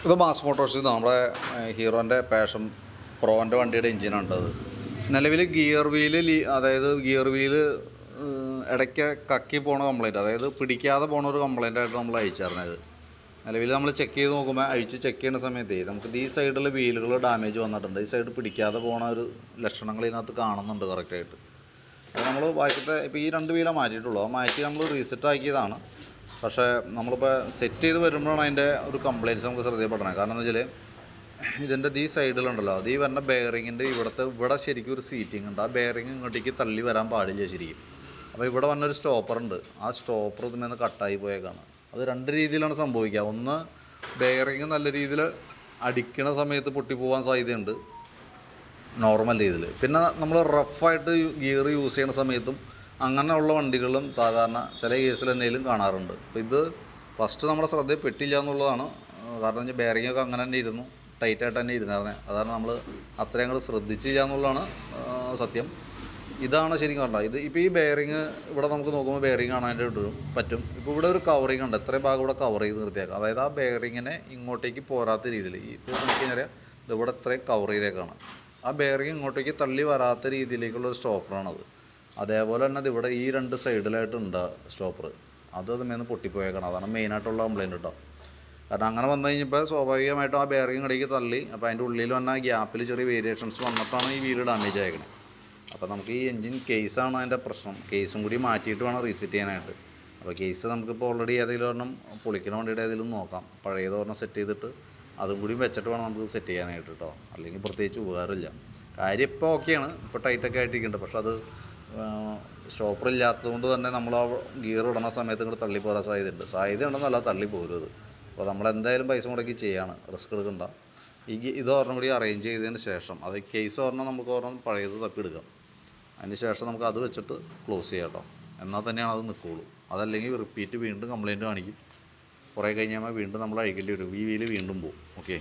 ഇത് മാസ് മോട്ടോഴ്സിൽ നിന്ന് നമ്മുടെ ഹീറോൻ്റെ പാഷൻ പ്രോൻ്റെ വണ്ടിയുടെ എഞ്ചിനാണ് അത്. നിലവിൽ ഗിയർ വീല് ഇടയ്ക്ക് കക്കി പോണ കംപ്ലയിൻറ്റ്, അതായത് പിടിക്കാതെ പോണ ഒരു കംപ്ലയിൻ്റ് ആയിട്ട് നമ്മൾ അയച്ചായിരുന്നത്. നിലവിൽ നമ്മൾ ചെക്ക് ചെയ്ത് നോക്കുമ്പോൾ അഴിച്ച് ചെക്ക് ചെയ്യുന്ന സമയത്ത് നമുക്ക് ഈ സൈഡിൽ വീലുകൾ ഡാമേജ് വന്നിട്ടുണ്ട്. ഈ സൈഡ് പിടിക്കാതെ പോണ ഒരു ലക്ഷണങ്ങൾ ഇതിനകത്ത് കാണുന്നുണ്ട് കറക്റ്റായിട്ട്. അത് നമ്മൾ ബാക്കിയത്തെ ഇപ്പോൾ ഈ 2 വീലാണ് മാറ്റിയിട്ടുള്ളൂ. അത് മാറ്റി നമ്മൾ റീസെറ്റ് ആക്കിയതാണ്. പക്ഷേ നമ്മളിപ്പോൾ സെറ്റ് ചെയ്ത് വരുമ്പോഴാണ് അതിൻ്റെ ഒരു കംപ്ലയിൻറ്റ്സ് നമുക്ക് ശ്രദ്ധയപ്പെടണം. കാരണം എന്താ വെച്ചാൽ ഇതിൻ്റെ ഈ സൈഡിലുണ്ടല്ലോ, അത് ഈ വരുന്ന ബെയറിങ്ങിൻ്റെ ഇവിടെ ശരിക്കും ഒരു സീറ്റിംഗ് ഉണ്ട്. ആ ബെയറിങ് ഇങ്ങോട്ടേക്ക് തള്ളി വരാൻ പാടില്ല ശരിക്കും. അപ്പോൾ ഇവിടെ വന്നൊരു സ്റ്റോപ്പറുണ്ട്. ആ സ്റ്റോപ്പർ ഇതിൽ കട്ടായി പോയേക്കാണ്. അത് 2 രീതിയിലാണ് സംഭവിക്കുക. ഒന്ന്, ബെയറിങ് നല്ല രീതിയിൽ അടിക്കണ സമയത്ത് പൊട്ടിപ്പോകാൻ സാധ്യതയുണ്ട് നോർമൽ രീതിയിൽ. പിന്നെ നമ്മൾ റഫായിട്ട് ഗിയർ യൂസ് ചെയ്യുന്ന സമയത്തും അങ്ങനെയുള്ള വണ്ടികളും സാധാരണ ചില കേസിൽ എന്തെങ്കിലും കാണാറുണ്ട്. അപ്പോൾ ഇത് ഫസ്റ്റ് നമ്മുടെ ശ്രദ്ധയിൽ പെട്ടില്ല എന്നുള്ളതാണ്. കാരണം വെച്ചാൽ ബെയറിങ്ങൊക്കെ അങ്ങനെ തന്നെ ഇരുന്നു, ടൈറ്റായിട്ട് തന്നെ ഇരുന്നായിരുന്നത്. അതാണ് നമ്മൾ അത്രയും അങ്ങോട്ട് ശ്രദ്ധിച്ചില്ല എന്നുള്ളതാണ് സത്യം. ഇതാണ് ശരിക്കും കണ്ടത്. ഇപ്പോൾ ഈ ബെയറിങ് ഇവിടെ നമുക്ക് നോക്കുമ്പോൾ ബെയറിങ് കാണാനായിട്ട് പറ്റും. ഇപ്പോൾ ഇവിടെ ഒരു കവറിങ് ഉണ്ട്, എത്രയും ഭാഗം ഇവിടെ കവർ ചെയ്ത് നിർത്തിയേക്കാം. അതായത് ആ ബെയറിങ്ങിനെ ഇങ്ങോട്ടേക്ക് പോരാത്ത രീതിയിൽ ഇപ്പോൾ നോക്കിക്കഴിഞ്ഞാൽ ഇതിവിടെ ഇത്രയും കവർ ചെയ്തേക്കാണ്. ആ ബെയറിങ് ഇങ്ങോട്ടേക്ക് തള്ളി വരാത്ത രീതിയിലേക്കുള്ളൊരു സ്റ്റോപ്പറാണത്. അതേപോലെ തന്നെ ഇവിടെ ഈ 2 സൈഡിലായിട്ടുണ്ട് സ്റ്റോപ്പർ. അതിൽ പൊട്ടിപ്പോയേക്കണം. അതാണ് മെയിനായിട്ടുള്ള കംപ്ലയിൻറ്റ് കേട്ടോ. കാരണം അങ്ങനെ വന്നു കഴിഞ്ഞപ്പോൾ സ്വാഭാവികമായിട്ടും ആ ബെയറിങ് ഇടയ്ക്ക് തള്ളി. അപ്പോൾ അതിൻ്റെ ഉള്ളിൽ വന്ന ഗ്യാപ്പിൽ ചെറിയ വേരിയേഷൻസ് വന്നിട്ടാണ് ഈ വീല് ഡാമേജ് ആയേക്കുന്നത്. അപ്പോൾ നമുക്ക് ഈ എൻജിൻ കേസാണ് അതിൻ്റെ പ്രശ്നം. കേസും കൂടി മാറ്റിയിട്ട് വേണം റീസെറ്റ് ചെയ്യാനായിട്ട്. അപ്പോൾ കേസ് നമുക്കിപ്പോൾ ഓൾറെഡി ഏതെങ്കിലും ഒരെണ്ണം പൊളിക്കണ വണ്ടിയുടെ ഏതെങ്കിലും നോക്കാം. പഴയതൊരെണ്ണം സെറ്റ് ചെയ്തിട്ട് അതും കൂടി വെച്ചിട്ട് വേണം നമുക്ക് സെറ്റ് ചെയ്യാനായിട്ട് കേട്ടോ. അല്ലെങ്കിൽ പ്രത്യേകിച്ച് ഉപകാരമില്ല. കാര്യം ഇപ്പോൾ ഓക്കെയാണ്, ഇപ്പോൾ ടൈറ്റൊക്കെ ആയിട്ടിരിക്കുന്നുണ്ട്. പക്ഷെ അത് സ്റ്റോപ്പർ ഇല്ലാത്തത് കൊണ്ട് തന്നെ നമ്മൾ ആ ഗിയർ ഇടണ സമയത്ത് ഇങ്ങോട്ട് തള്ളിപ്പോരാൻ സാധ്യതയുണ്ടെന്നല്ല, തള്ളി പോരുത്. അപ്പോൾ നമ്മളെന്തായാലും പൈസ മുടക്കി ചെയ്യാണ്, റിസ്ക് എടുക്കണ്ട. ഇത് ഒരെണ്ണം കൂടി അറേഞ്ച് ചെയ്തതിന് ശേഷം, അത് കേസ് ഒരെണ്ണം നമുക്ക് ഒരെണ്ണം പഴയത് തപ്പിയെടുക്കാം. അതിന് ശേഷം നമുക്ക് അത് വെച്ചിട്ട് ക്ലോസ് ചെയ്യാം കേട്ടോ. എന്നാൽ തന്നെയാണ് അത് നിൽക്കുകയുള്ളൂ. അതല്ലെങ്കിൽ റിപ്പീറ്റ് വീണ്ടും കംപ്ലയിൻറ്റ് കാണിക്കും. കുറേ കഴിഞ്ഞാൽ വീണ്ടും നമ്മൾ അഴിക്കേണ്ടി വരും. ഈ വീല് വീണ്ടും പോകും. ഓക്കെ.